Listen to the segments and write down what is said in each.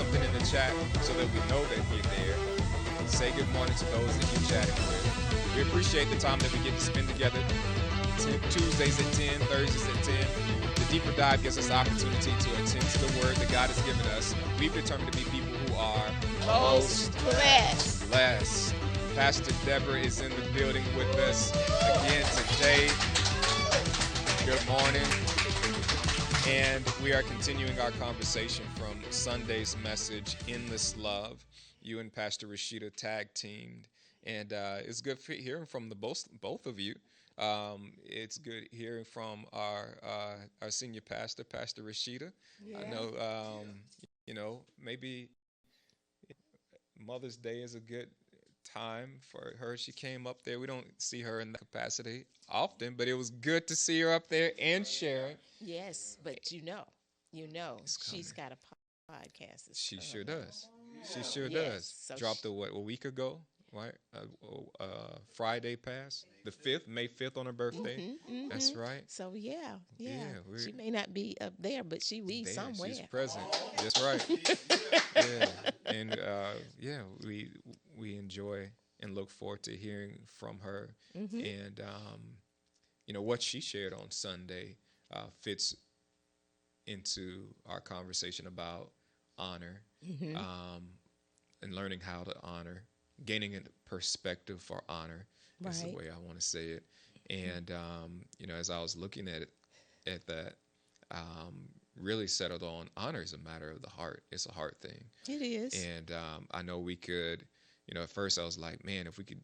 something in the chat so that we know that you're there. Say good morning to those that you're chatting with. We appreciate the time that we get to spend together. Tuesdays at 10, Thursdays at 10. The deeper dive gives us the opportunity to attend to the word that God has given us. We've determined to be people who are most blessed. blessed. Pastor Deborah is in the building with us again today. Good morning. And we are continuing our conversation from Sunday's message, Endless Love. You and Pastor Rashida tag teamed. And it's good hearing from the both of you. It's good hearing from our senior pastor, Pastor Rashida. Yeah. I know, maybe Mother's Day is a good time for her. She came up there. We don't see her in that capacity often, but it was good to see her up there and sharing. Yes, but you know, she's got a podcast. She sure does. She sure Yes, does. so Dropped a week ago, right? Friday past the 5th, May 5th on her birthday. That's right. So yeah. Yeah, She may not be up there, but she will be There, somewhere. she's present. That's right. Yeah, and we enjoy and look forward to hearing from her. And what she shared on Sunday fits into our conversation about honor, and learning how to honor, gaining a perspective for honor is the Right. way I want to say it. And as I was looking at that, really settled on honor is a matter of the heart. It's a heart thing. It is. And I know we could, at first I was like, man, if we could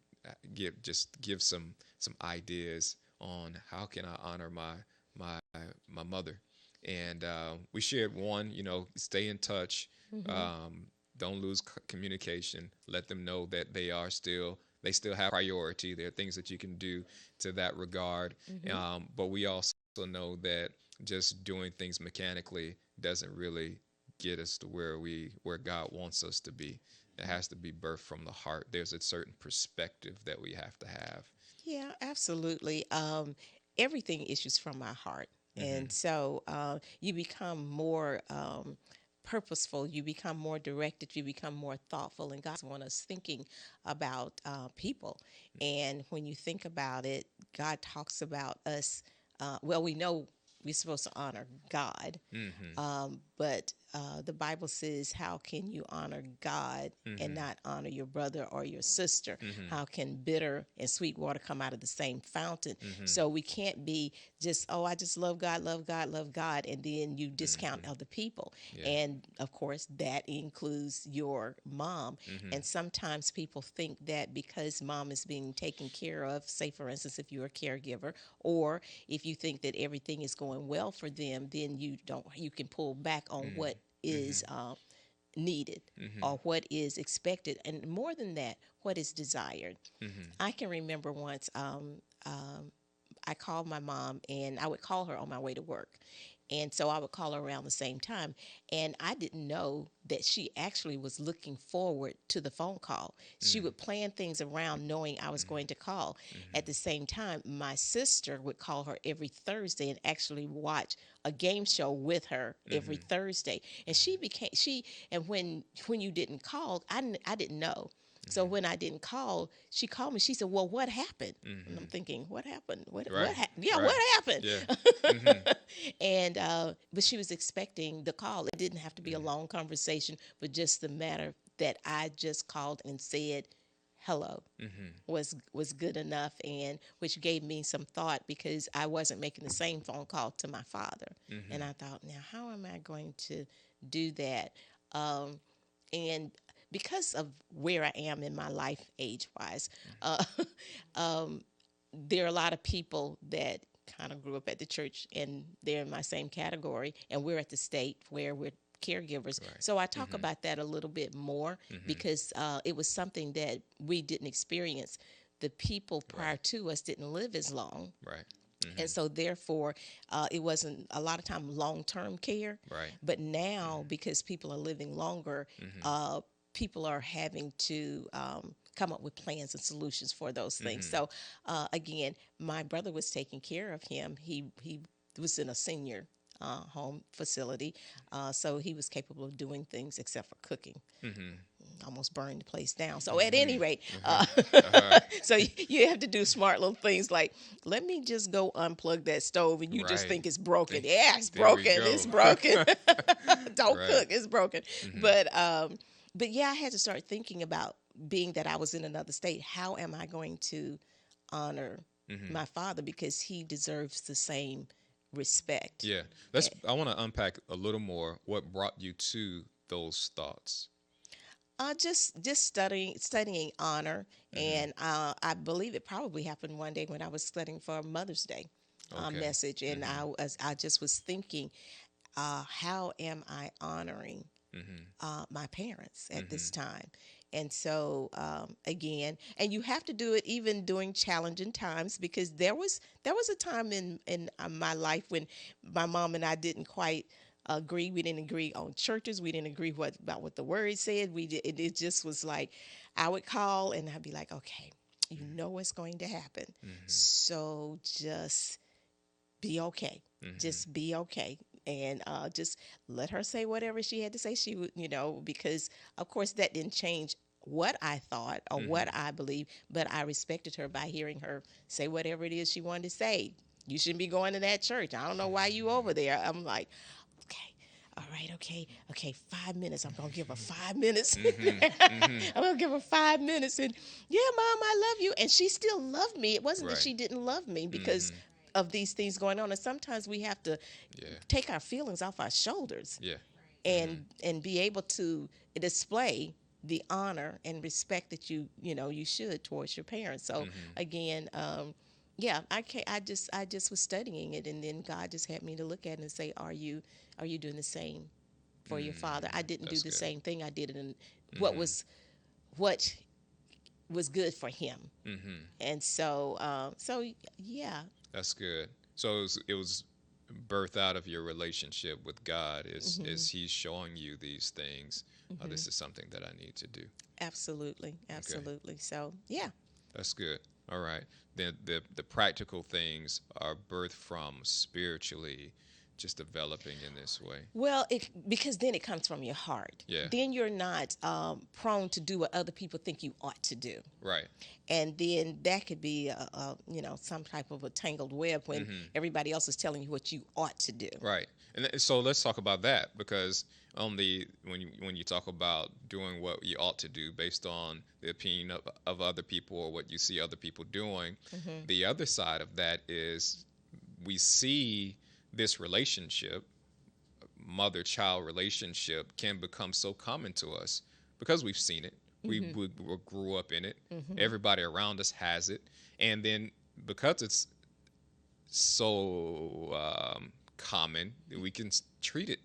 give some ideas on how can I honor my mother. And we shared one, stay in touch, don't lose communication, let them know that they still have priority. There are things that you can do to that regard. But we also know that just doing things mechanically doesn't really get us to where God wants us to be. It has to be birthed from the heart. There's a certain perspective that we have to have. Yeah, absolutely. Everything issues from my heart. And so you become more purposeful, you become more directed, you become more thoughtful, and God wants us thinking about people. And when you think about it, God talks about us. We know we're supposed to honor God, but the Bible says, how can you honor God and not honor your brother or your sister? How can bitter and sweet water come out of the same fountain? So we can't be just, I just love God, love God, love God, and then you discount other people. Yeah. And of course, that includes your mom. And sometimes people think that because mom is being taken care of, say for instance, if you're a caregiver, or if you think that everything is going well for them, then you can pull back on what is needed or what is expected, and more than that, what is desired. I can remember once I called my mom, and I would call her on my way to work. And so I would call her around the same time. And I didn't know that she actually was looking forward to the phone call. She would plan things around knowing I was going to call. At the same time, my sister would call her every Thursday and actually watch a game show with her every Thursday. And and when you didn't call, I didn't know. So when I didn't call, she called me. She said, "Well, what happened?" And I'm thinking, "What happened? What happened? Yeah, Right. what happened?" Yeah. And but she was expecting the call. It didn't have to be a long conversation, but just the matter that I just called and said hello was good enough, and which gave me some thought, because I wasn't making the same phone call to my father. And I thought, now how am I going to do that? And because of where I am in my life age-wise, there are a lot of people that kind of grew up at the church, and they're in my same category, and we're at the state where we're caregivers. Right. So I talk about that a little bit more because it was something that we didn't experience. The people prior to us didn't live as long. Right. And so therefore, it wasn't a lot of time long-term care. Right. But now, because people are living longer, people are having to come up with plans and solutions for those things. So again, my brother was taking care of him. He was in a senior home facility. So he was capable of doing things except for cooking. Mm-hmm. Almost burned the place down. So at any Mm-hmm. rate, Uh-huh. Uh-huh. so you have to do smart little things like, let me just go unplug that stove, and you just Right. think it's broken. Th- Yeah, it's There we broken. It's go. broken. Don't Right. cook. It's broken. Mm-hmm. But yeah, I had to start thinking about, being that I was in another state, how am I going to honor Mm-hmm. my father, because he deserves the same respect. Yeah. I want to unpack a little more what brought you to those thoughts. Just studying honor, Mm-hmm. and I believe it probably happened one day when I was studying for Mother's Day Okay. message, and Mm-hmm. I just was thinking, how am I honoring Mm-hmm. my parents at Mm-hmm. this time? And so, again, and you have to do it even during challenging times, because there was a time in my life when my mom and I didn't quite agree. We didn't agree on churches. We didn't agree about what the word said. It just was like, I would call and I'd be like, okay, you know what's going to happen, Mm-hmm. so just be okay. Mm-hmm. Just be okay. And just let her say whatever she had to say. She would, because of course that didn't change what I thought or Mm-hmm. what I believed, but I respected her by hearing her say whatever it is she wanted to say. You shouldn't be going to that church. I don't know why you over there. I'm like, okay, all right, okay, 5 minutes. I'm gonna give her 5 minutes. Mm-hmm. Mm-hmm. I'm gonna give her 5 minutes, and yeah, mom, I love you, and she still loved me. It wasn't that Right. she didn't love me because Mm-hmm. of these things going on, and sometimes we have to Yeah. take our feelings off our shoulders Yeah. Mm-hmm. and be able to display the honor and respect that you should towards your parents. So Mm-hmm. again, yeah, I just was studying it, and then God just had me to look at it and say, are you doing the same for your father? I didn't do That's the good. same thing. I did it in what Mm-hmm. was good for him. Mm-hmm. And so yeah. That's good. So it was birth out of your relationship with God Hmm. is He's showing you these things. Hmm. This is something that I need to do. Absolutely, Okay, absolutely. So yeah. that's good. All right. Then the practical things are birthed from spiritually, just developing in this way. Well, because then it comes from your heart. Yeah. Then you're not prone to do what other people think you ought to do, Right. and then that could be some type of a tangled web when Mm-hmm. everybody else is telling you what you ought to do. Right. And so let's talk about that because on the when you talk about doing what you ought to do based on the opinion of other people or what you see other people doing, Hmm. the other side of that is we see this relationship, mother-child relationship, can become so common to us because we've seen it. Hmm. We grew up in it. Hmm. Everybody around us has it, and then because it's so common, we can treat it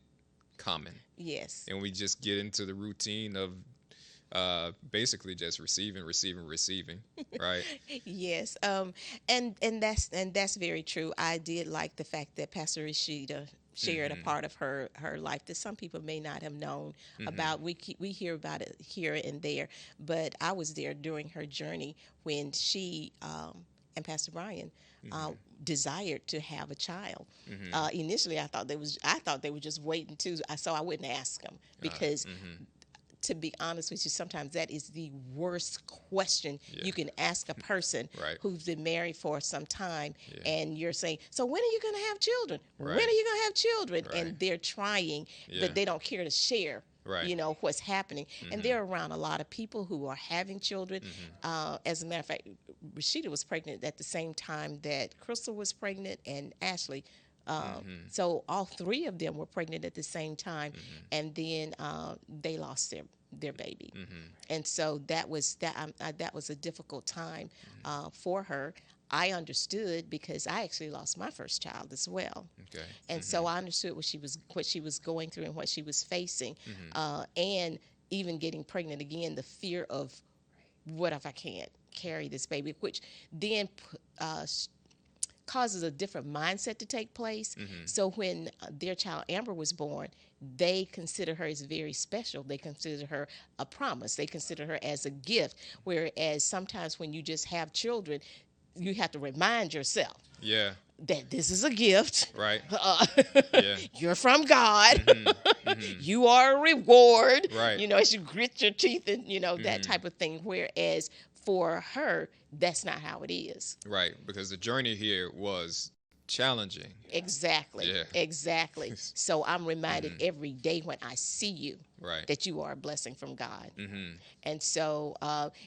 common, Yes. and we just get into the routine of basically just receiving, receiving, receiving, right? Yes. And that's very true. I did like the fact that Pastor Rashida shared a Mm-hmm. part of her life that some people may not have known Mm-hmm. about. We hear about it here and there, but I was there during her journey when she and Pastor Brian uh, Mm-hmm. desired to have a child. Mm-hmm. Initially, I thought they were just waiting to, so I wouldn't ask them, because Mm-hmm. to be honest with you, sometimes that is the worst question Yeah. you can ask a person Right. who's been married for some time, Yeah. and you're saying, so when are you going to have children? When Right. are you going to have children? Right. And they're trying, Yeah. but they don't care to share. Right. What's happening, and Mm-hmm. they're around a lot of people who are having children. Mm-hmm. As a matter of fact, Rashida was pregnant at the same time that Crystal was pregnant, and Ashley. Mm-hmm. So all three of them were pregnant at the same time, Mm-hmm. and then they lost their baby, Mm-hmm. and so that was a difficult time for her. I understood because I actually lost my first child as well, Okay. and Mm-hmm. so I understood what she was going through and what she was facing, Mm-hmm. and even getting pregnant again, the fear of, what if I can't carry this baby, which then causes a different mindset to take place. Mm-hmm. So when their child Amber was born, they consider her as very special. They consider her a promise. They consider her as a gift. Whereas sometimes when you just have children, you have to remind yourself Yeah. that this is a gift. Right. Uh, Yeah. you're from God. Hmm. You are a reward. Right. As you grit your teeth and that Hmm. type of thing. Whereas for her, that's not how it is. Right. Because the journey here was challenging. Exactly. Yeah. Exactly. So I'm reminded Mhm. every day when I see you Right. that you are a blessing from God. Hmm. And so,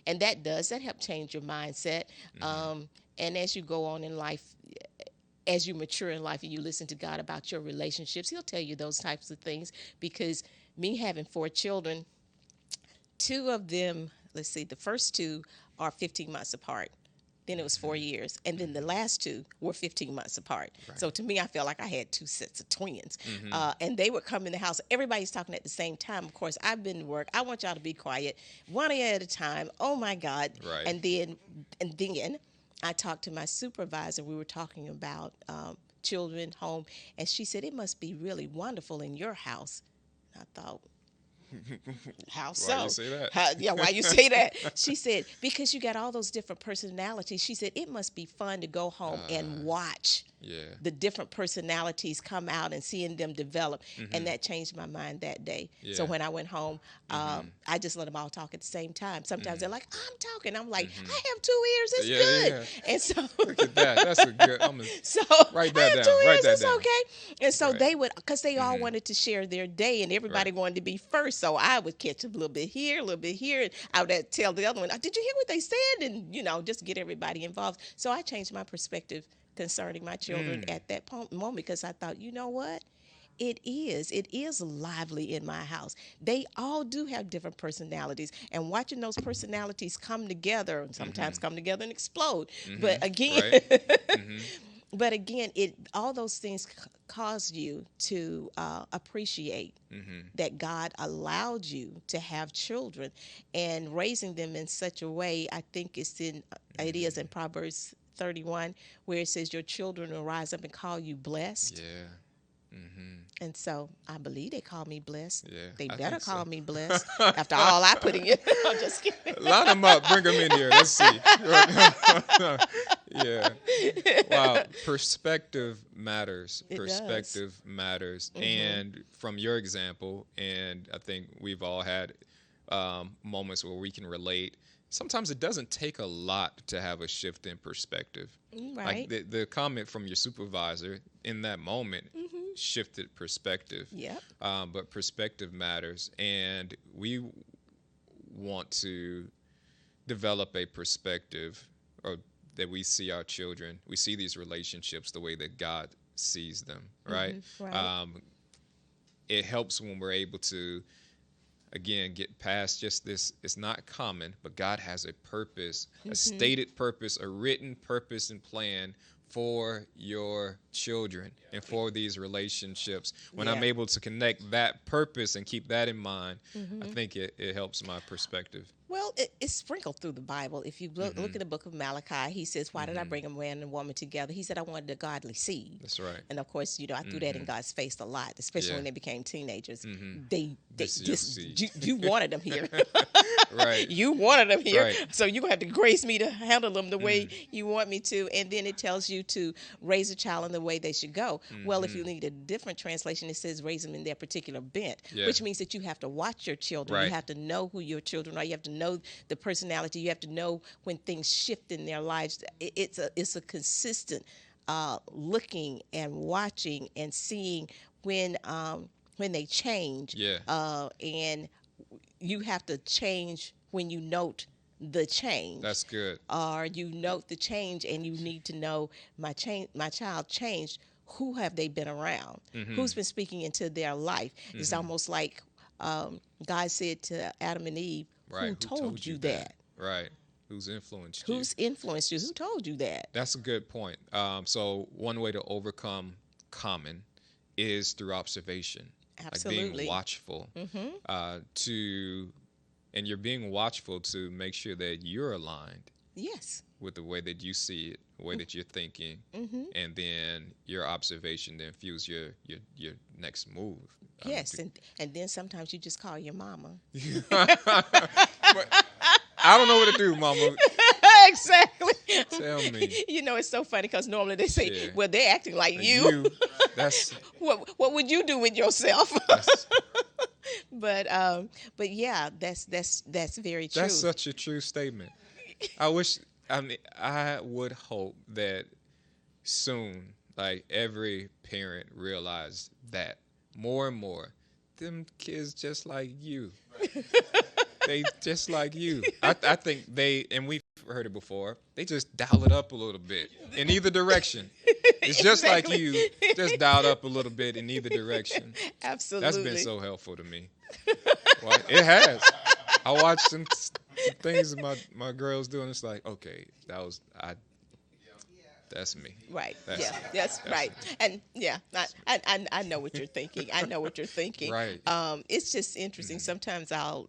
and that help change your mindset. Hmm. And as you go on in life, as you mature in life and you listen to God about your relationships, He'll tell you those types of things. Because me having 4 children, 2 of them, let's see, the first 2 are 15 months apart. Then it was 4 years. And then the last 2 were 15 months apart. Right. So to me, I felt like I had 2 sets of twins. Hmm. And they would come in the house. Everybody's talking at the same time. Of course, I've been to work. I want y'all to be quiet. One at a time. Oh, my God. Right. And then I talked to my supervisor. We were talking about children, home. And she said, it must be really wonderful in your house. And I thought, how so? Why you say that? Why you say that? She said, because you got all those different personalities. She said, it must be fun to go home and watch Yeah. the different personalities come out and seeing them develop. Mhm. And that changed my mind that day. So Yeah. when I went home, I just let them all talk at the same time. Sometimes they're like, I'm talking. I'm like, I have 2 ears. It's Yeah, good. yeah. And so, Look at that. That's a good. so Write I that have down. 2 Write ears. that It's down. okay. And so Right. they would, because they all wanted to share their day, and everybody Right. wanted to be first. So I would catch a little bit here, a little bit here, and I would tell the other one, did you hear what they said? And just get everybody involved. So I changed my perspective concerning my children at that moment, because I thought, you know what? It is lively in my house. They all do have different personalities, and watching those personalities come together, and sometimes come together and explode. But again, Right. Hmm. but again, all those things cause you to appreciate Hmm. that God allowed you to have children, and raising them in such a way. I think it is in Proverbs 31, where it says, your children will rise up and call you blessed. Yeah. Hmm. And so I believe they call me blessed. Yeah, They I better think so. call me blessed after all I put in. I'm just kidding. Line them up. Bring them in here. Let's see. Yeah. Wow. Perspective matters. It does. Perspective matters. And from your example, and I think we've all had moments where we can relate. Sometimes it doesn't take a lot to have a shift in perspective. Right. Like the comment from your supervisor in that moment shifted perspective. Yep. But perspective matters, and we want to develop a perspective, or that we see our children, we see these relationships the way that God sees them, right? Right. It helps when we're able to, again, get past just this. It's not common, but God has a purpose, a stated purpose, a written purpose and plan for your children and for these relationships. When I'm Yeah. able to connect that purpose and keep that in mind, I think it helps my perspective. Well, it's sprinkled through the Bible. If you look at the book of Malachi, he says, why did I bring a man and woman together? He said, I wanted a godly seed. That's right. And of course, I threw that in God's face a lot, especially Yeah. when they became teenagers. They This is your seed. you wanted them here. Right. You wanted them here. Right. So you're going to have to grace me to handle them the way you want me to. And then it tells you to raise a child in the way they should go. Well, if you need a different translation, it says raise them in their particular bent, Yeah. which means that you have to watch your children. Right. You have to know who your children are. You have to know the personality. You have to know when things shift in their lives. It's a consistent looking and watching and seeing when they change. Yeah. And you have to change when you note the change. That's good. Or you note the change and you need to know my child changed. Who have they been around? Who's been speaking into their life? It's almost like God said to Adam and Eve, Right. who told you that? Right. Who's influenced you? Who's influenced you? Who told you that? That's a good point. So one way to overcome common is through observation. Like Absolutely. being watchful and you're being watchful to make sure that you're aligned Yes. with the way that you see it, the way that you're thinking, and then your observation then fuels your next move. Yes. And then sometimes you just call your mama. But I don't know what to do, Mama. Exactly. Tell me. You know, it's so funny because normally they say, Yeah. well, they're acting like you. You. That's What would you do with yourself? that's but yeah, that's very that's true. such a true statement. I wish. I mean, I would hope that soon, like every parent realized that more and more, them kids just like you. They just like you. I think they, and we've heard it before, they just dial it up a little bit in either direction. It's just like Exactly. you, just dialed up a little bit in either direction. That's been Absolutely. so helpful to me. Well, it has. I watched some things my girls doing. It's like, okay, that's me. Right. That's Yeah. That's right. me. And yeah, I know what you're thinking. I know what you're thinking. Right. It's just interesting. Sometimes I'll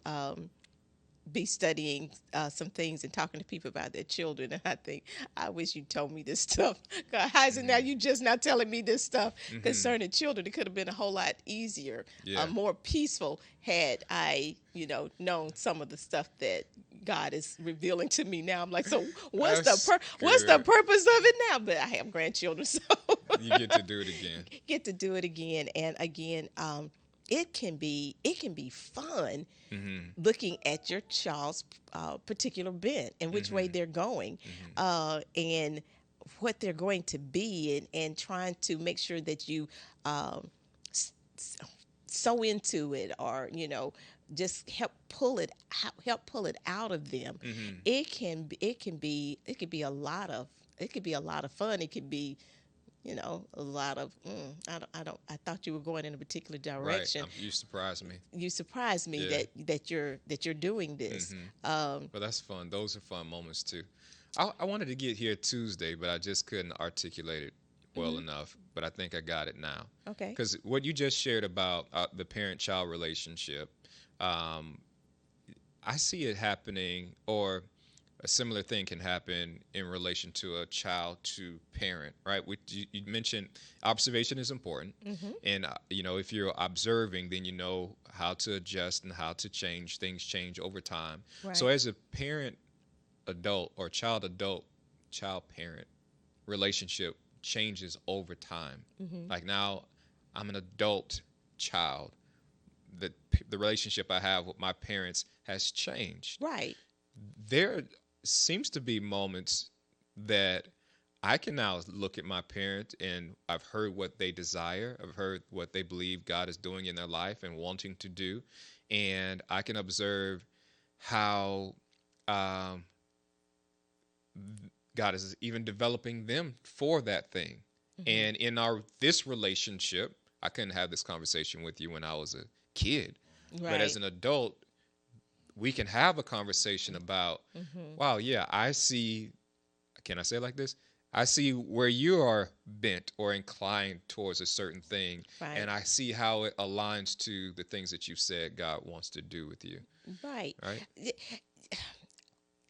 be studying some things and talking to people about their children, and I think, I wish you told me this stuff. God, how is it now you just not telling me this stuff concerning children? It could have been a whole lot easier, Yeah. more peaceful had I, known some of the stuff that God is revealing to me now. I'm like, so what's That's what's the good. purpose of it now? But I have grandchildren, so You get to do it again. get to do it again and again. It can be fun looking at your child's particular bent and which way they're going, and what they're going to be, and trying to make sure that you s- s- sew into it, or just help pull it out of them. It can be a lot of fun. It can be a lot of I thought you were going in a particular Right. direction. You surprised me. You surprised me Yeah. that you're doing this. But that's fun. Those are fun moments too. I wanted to get here Tuesday, but I just couldn't articulate it well enough. But I think I got it now. Okay. Because what you just shared about the parent-child relationship, um, I see it happening, or a similar thing can happen in relation to a child to parent, right? You mentioned observation is important, and if you're observing, then you know how to adjust and how to change. Things change over time. So Right. as a parent adult or child parent relationship changes over time. Like now, I'm an adult child. The relationship I have with my parents has changed. Right. There seems to be moments that I can now look at my parent, and I've heard what they desire. I've heard what they believe God is doing in their life and wanting to do. And I can observe how um, God is even developing them for that thing. And in this relationship, I couldn't have this conversation with you when I was a kid. But as Right. an adult, we can have a conversation about, wow, yeah, I see, can I say it like this? I see where you are bent or inclined towards a certain thing, Right. and I see how it aligns to the things that you said God wants to do with you, Right. right?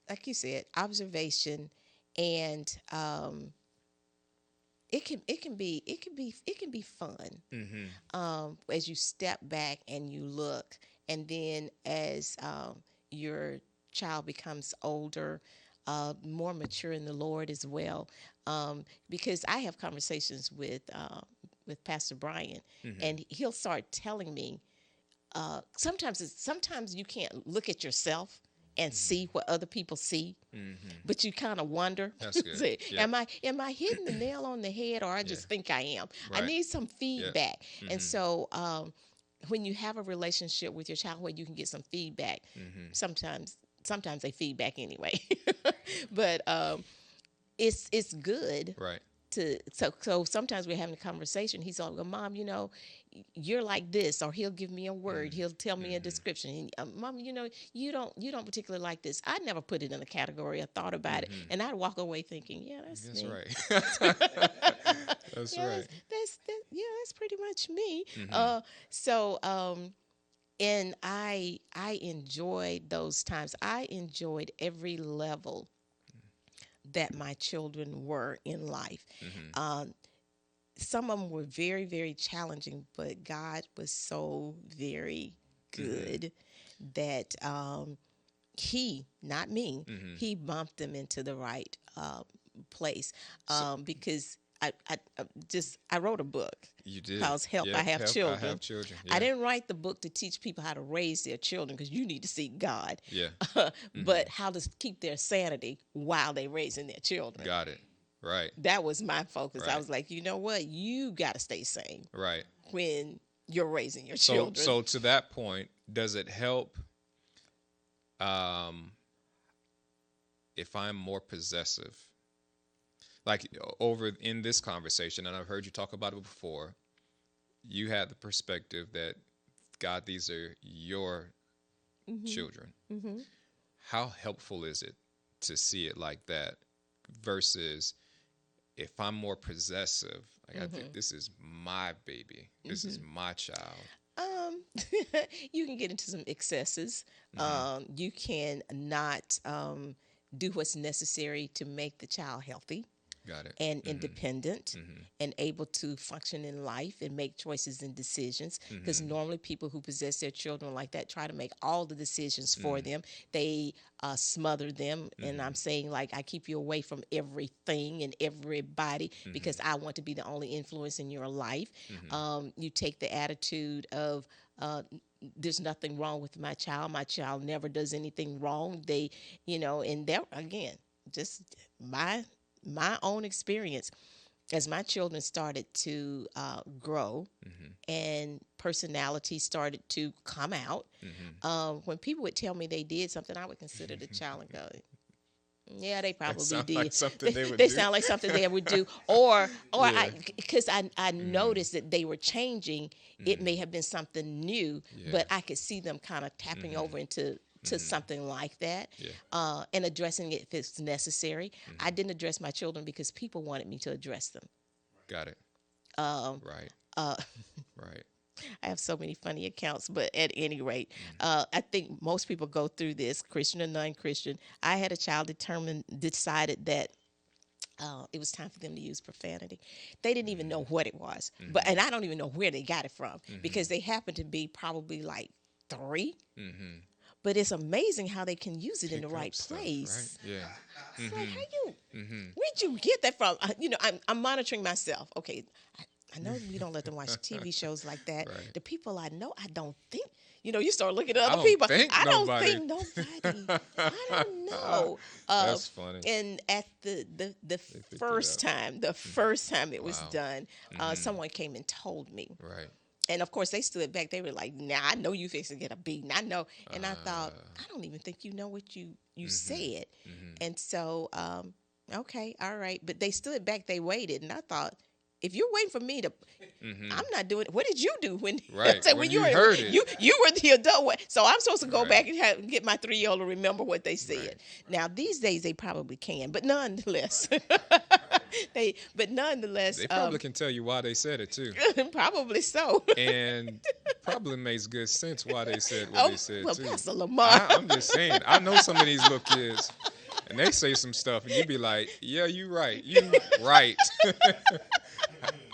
Like you said, observation, and it can be fun, as you step back and you look, and then as your child becomes older, more mature in the Lord as well. Because I have conversations with Pastor Brian, and he'll start telling me. Sometimes you can't look at yourself and see what other people see, but you kind of wonder, That's good. say, Yeah. am I hitting the nail on the head, or I just Yeah. think I am? I Right. need some feedback. And Mhm. so when you have a relationship with your child where you can get some feedback, sometimes they feedback anyway, but it's good Right. so sometimes we're having a conversation. He's like, well, Mom, you're like this, or he'll give me a word. He'll tell me a description. And, Mom, you don't particularly like this. I never put it in a category or thought about it, and I'd walk away thinking, yeah, that's That's me. right. That's Yeah, right. that's pretty much me. Mhm. So and I enjoyed those times. I enjoyed every level that my children were in life. Mhm. Um, some of them were very, very challenging, but God was so very good that He, not me, Mhm. He bumped them into the right place, So because I wrote a book you did. called Help I Yep. Have Help. I Children. have children. I Yeah. didn't write the book to teach people how to raise their children, because you need to seek God, Yeah. but how to keep their sanity while they're raising their children. Got it. Right. That was my focus. I Right. was like, you know what? You got to stay sane Right. when you're raising your So children. so to that point, does it help um if I'm more possessive? Like over in this conversation, and I've heard you talk about it before, you had the perspective that God, these are your children. Hmm. How helpful is it to see it like that versus if I'm more possessive, like I think this is my baby, this is my child. Um, you can get into some excesses. You can not do what's necessary to make the child healthy Got it. and independent and able to function in life and make choices and decisions, because normally people who possess their children like that try to make all the decisions for them. They smother them, and I'm saying, like, I keep you away from everything and everybody because I want to be the only influence in your life. You take the attitude of there's nothing wrong with my child. My child never does anything wrong. They, and there again, just my own experience as my children started to grow and personality started to come out. When people would tell me they did something, I would consider the child and go, yeah, they probably sound did. like something they would They do. sound like something they would do. Or Yeah. because I noticed that they were changing. It may have been something new, Yeah. but I could see them kind of tapping over into something like that, Yeah. and addressing it if it's necessary. I didn't address my children because people wanted me to address them. Got it. Um, Right. uh, Right. I have so many funny accounts, but at any rate, I think most people go through this, Christian or non-Christian. I had a child decided that it was time for them to use profanity. They didn't even know what it was, and I don't even know where they got it from because they happened to be probably like 3. But it's amazing how they can use it in the Pick up right stuff, place. Right? Yeah. It's like, where'd you get that from? I'm monitoring myself. Okay, I know we don't let them watch TV shows like that. Right. The people I know, I don't think. You start looking at I other don't people. think I don't nobody. think nobody. I don't know. That's funny. And at the picked it first up. time, it was Wow. done, someone came and told me. Right. And of course, they stood back. They were like, "Nah, I know you fixing to get a beating. I know." And I thought, I don't even think you know what you said. And so, okay, all right. But they stood back. They waited, and I thought, if you're waiting for me to, I'm not doing it. What did you do when? Right, say, when you you were, heard it. You were the adult. So I'm supposed to go Right. back and get my 3-year-old to remember what they said. Right. Now these days they probably can, but nonetheless, they They probably can tell you why they said it too, probably so. and probably makes good sense why they said what they said well, too. Pastor Lamar. I'm just saying. I know some of these little kids, and they say some stuff, and you be like, "Yeah, you right. You right."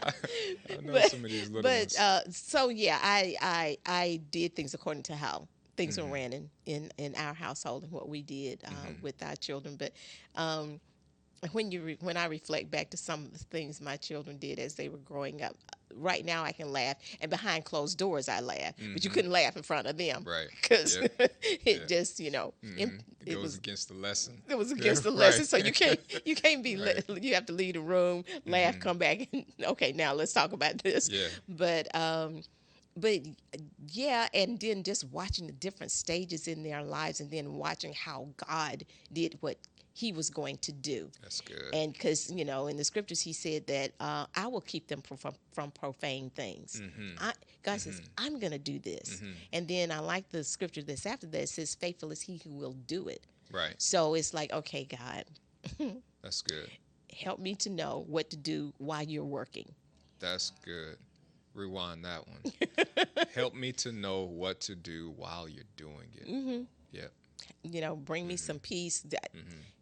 I know some of these little ones. So yeah, I did things according to how things were ran in our household and what we did with our children. But when I reflect back to some of the things my children did as they were growing up, right now I can laugh, and behind closed doors I laugh, but you couldn't laugh in front of them, Right. Because Yep. it Yeah. just It it goes was. against the lesson. It was against the Right. lesson, so you can't be. Right. You have to leave the room, laugh, come back, and okay, now let's talk about this. Yeah. But yeah, and then just watching the different stages in their lives, and then watching how God did what He was going to do. That's good. And because in the scriptures He said that I will keep them from profane things. God says I'm going to do this, and then I like the scripture that's after that. It says, "Faithful is He who will do it." Right. So it's like, okay, God, That's good. help me to know what to do while you're working. That's good. Rewind that one. Help me to know what to do while you're doing it. Yep. Bring me some peace.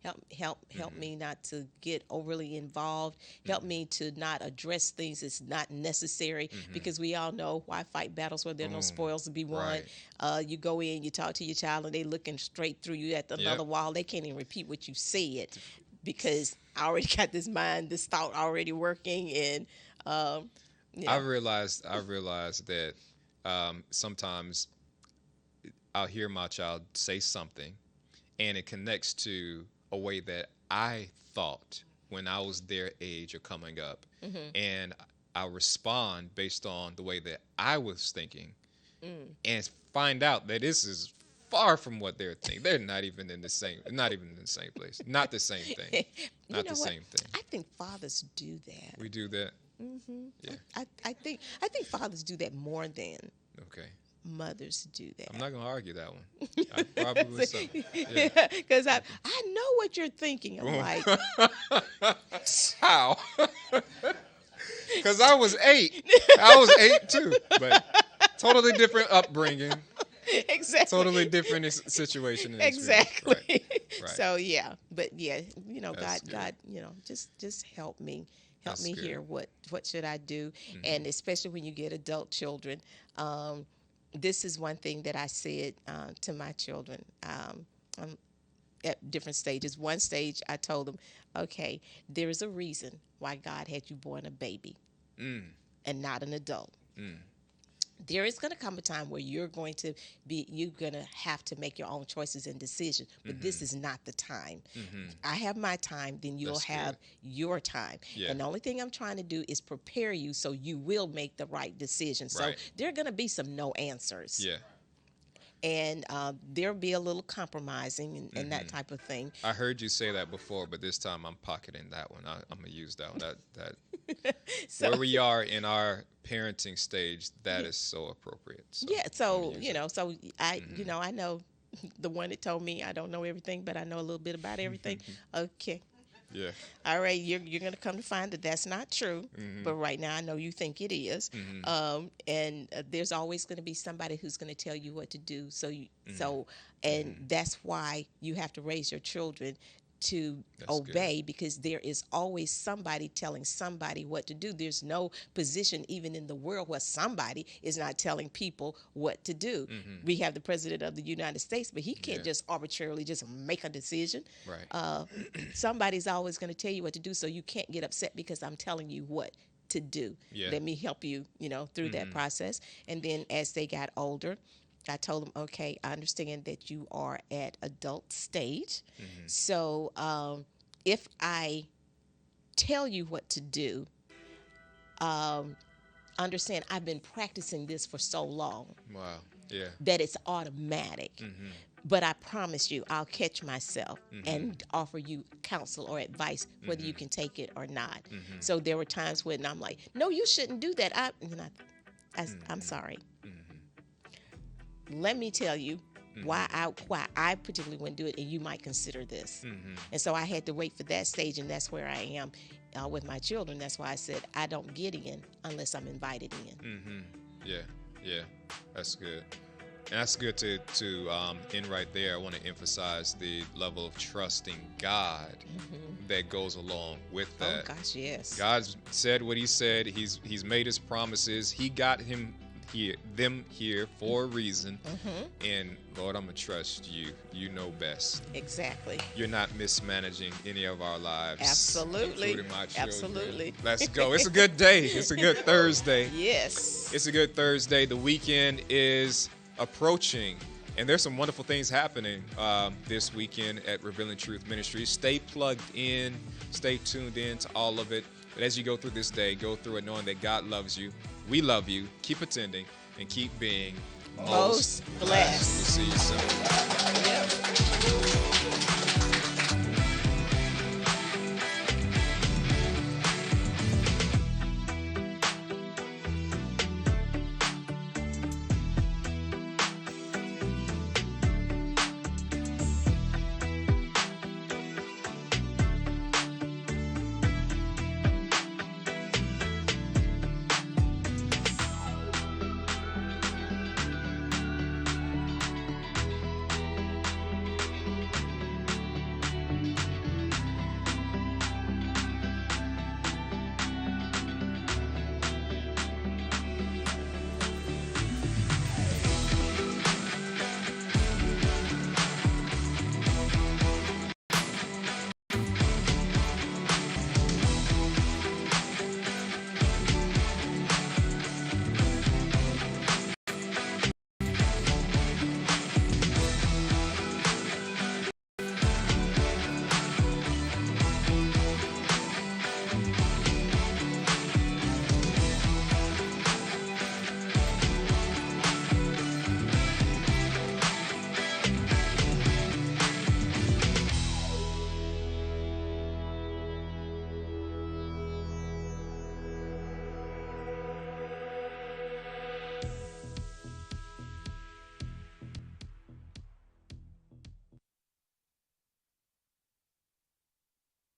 Help me not to get overly involved. Help me to not address things that's not necessary, because we all know, why fight battles where there are no spoils to be won. Right. You go in, you talk to your child, and they looking straight through you at another wall. They can't even repeat what you said. because I already got this thought already working, and you I know, realized that sometimes I'll hear my child say something, and it connects to a way that I thought when I was their age or coming up, and I'll respond based on the way that I was thinking, and find out that this is far from what they're thinking. They're not even in the same place. Not the same thing. you Not know the what? same thing. I think fathers do that. We do that. Yeah. I think fathers do that more than Okay. mothers do that. I'm not gonna argue that one. I probably so. Yeah. Because I know what you're thinking. I'm like, How? Because I was 8. I was 8 too, but totally different upbringing, exactly. totally different situation. And experience. Exactly. Right. So yeah, but yeah, That's God, good. just help me. That's good. Here. What should I do? And especially when you get adult children, this is one thing that I said to my children at different stages. One stage, I told them, okay, there is a reason why God had you born a baby and not an adult. There is going to come a time where you're going to have to make your own choices and decisions, but this is not the time. I have my time, then you'll That's have good. your time. Yeah. And the only thing I'm trying to do is prepare you so you will make the right decision. So Right. there are going to be some no answers. Yeah. And there'll be a little compromising and that type of thing. I heard you say that before, but this time I'm pocketing that one. I'm gonna use that one. That So, where we are in our parenting stage, that is so appropriate. So yeah, I'm so gonna use it. so I I know the one that told me I don't know everything, but I know a little bit about everything. Okay. Yeah. All right, you're going to come to find that that's not true, but right now I know you think it is. And there's always going to be somebody who's going to tell you what to do. And that's why you have to raise your children to That's obey, because there is always somebody telling somebody what to do. There's no position even in the world where somebody is not telling people what to do. We have the president of the United States, but he can't just arbitrarily just make a decision. Right. Somebody's always going to tell you what to do, so you can't get upset because I'm telling you what to do. Yeah. Let me help you, through that process. And then as they got older, I told them, okay, I understand that you are at adult stage. So if I tell you what to do, understand I've been practicing this for so long Wow. Yeah. that it's automatic. But I promise you, I'll catch myself and offer you counsel or advice, whether you can take it or not. So there were times when I'm like, no, you shouldn't do that. I'm sorry. Let me tell you why I particularly wouldn't do it, and you might consider this. And so I had to wait for that stage, and that's where I am with my children. That's why I said I don't get in unless I'm invited in. Yeah. Yeah. That's good. And that's good to end right there. I want to emphasize the level of trusting God that goes along with that. Oh gosh, yes. God's said what He said. He's made His promises. He got them here for a reason. And Lord, I'm gonna trust you. You know best. Exactly. You're not mismanaging any of our lives. Absolutely. Including my children. Absolutely. Let's go. It's a good day. It's a good Thursday. Yes. It's a good Thursday. The weekend is approaching, and there's some wonderful things happening this weekend at Revealing Truth Ministries. Stay plugged in. Stay tuned in to all of it. But as you go through this day, go through it knowing that God loves you. We love you. Keep attending and keep being Most blessed. We'll see you soon.